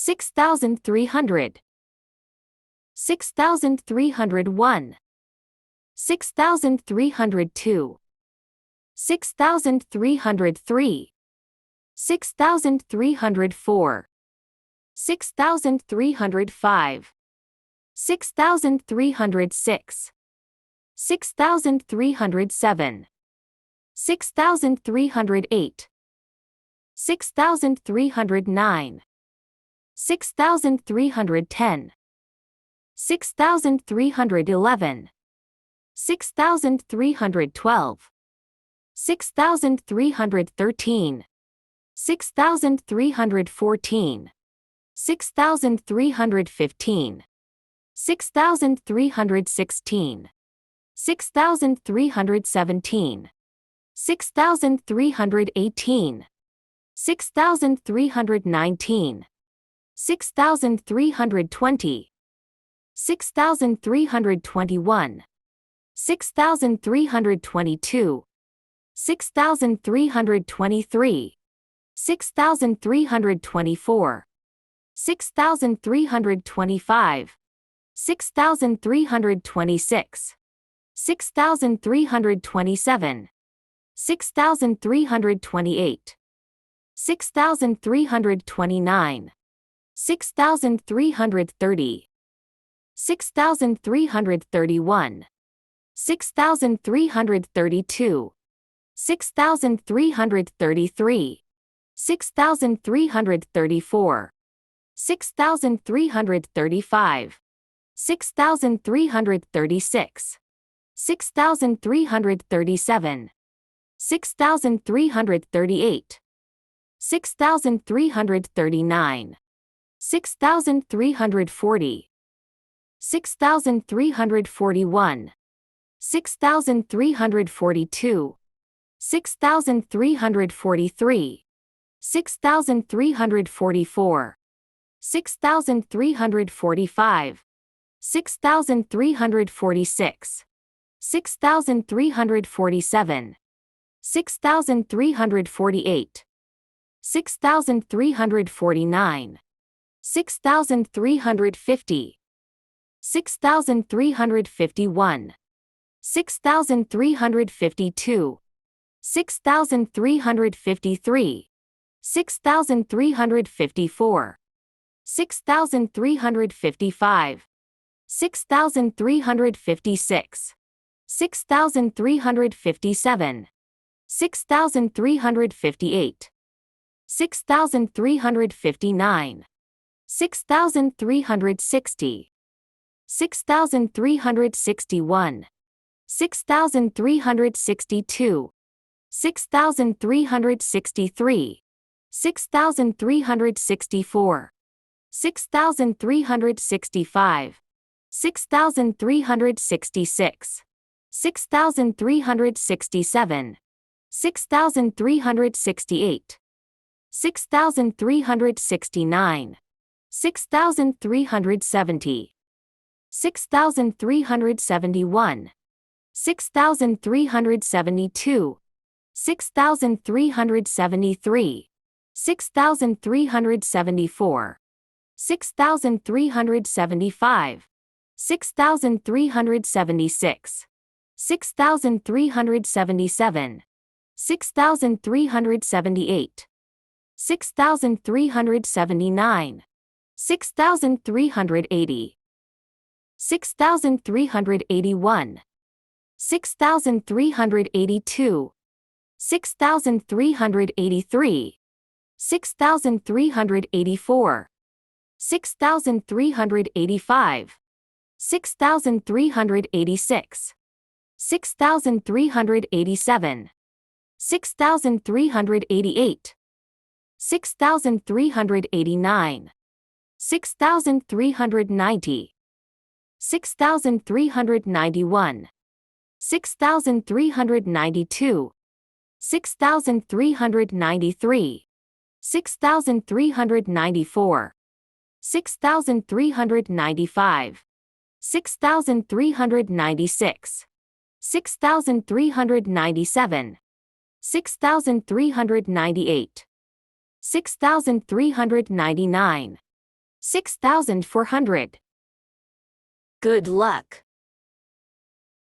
6,300, 6,301, 6,302, 6,303, 6,304, 6,305, 6,306, 6,307, 6,308, 6,309, 6,310, 6,311, 6,312, 6,313, 6,314, 6,315, 6,316, 6,317, 6,318, 6,319, 6,320, 6,321, 6,322, 6,323, 6,324, 6,325, 6,326, 6,327, 6,328, 6,329, 6,330, 6,331, 6,332, 6,333, 6,334, 6,335, 6,336, 6,337, 6,338, 6,339, 6,340, 6,341, 6,342, 6,343, 6,344, 6,345, 6,346, 6,347, 6,348, 6,349, 6,350, 6,351, 6,352, 6,353, 6,354, 6,355, 6,356, 6,357, 6,358, 6,359, 6,360, 6,361, 6,362, 6,363, 6,364, 6,365, 6,366, 6,367, 6,368, 6,369, 6,370, 6,371, 6,372, 6,373, 6,374, 6,375, 6,376, 6,377, 6,378, 6,379, 6,380, 6,381, 6,382, 6,383, 6,384, 6,385, 6,386, 6,387, 6,388, 6,389, 6,390, 6,391, 6,392, 6,393, 6,394, 6,395, 6,396, 6,397, 6,398, 6,399, 6,400. Good luck.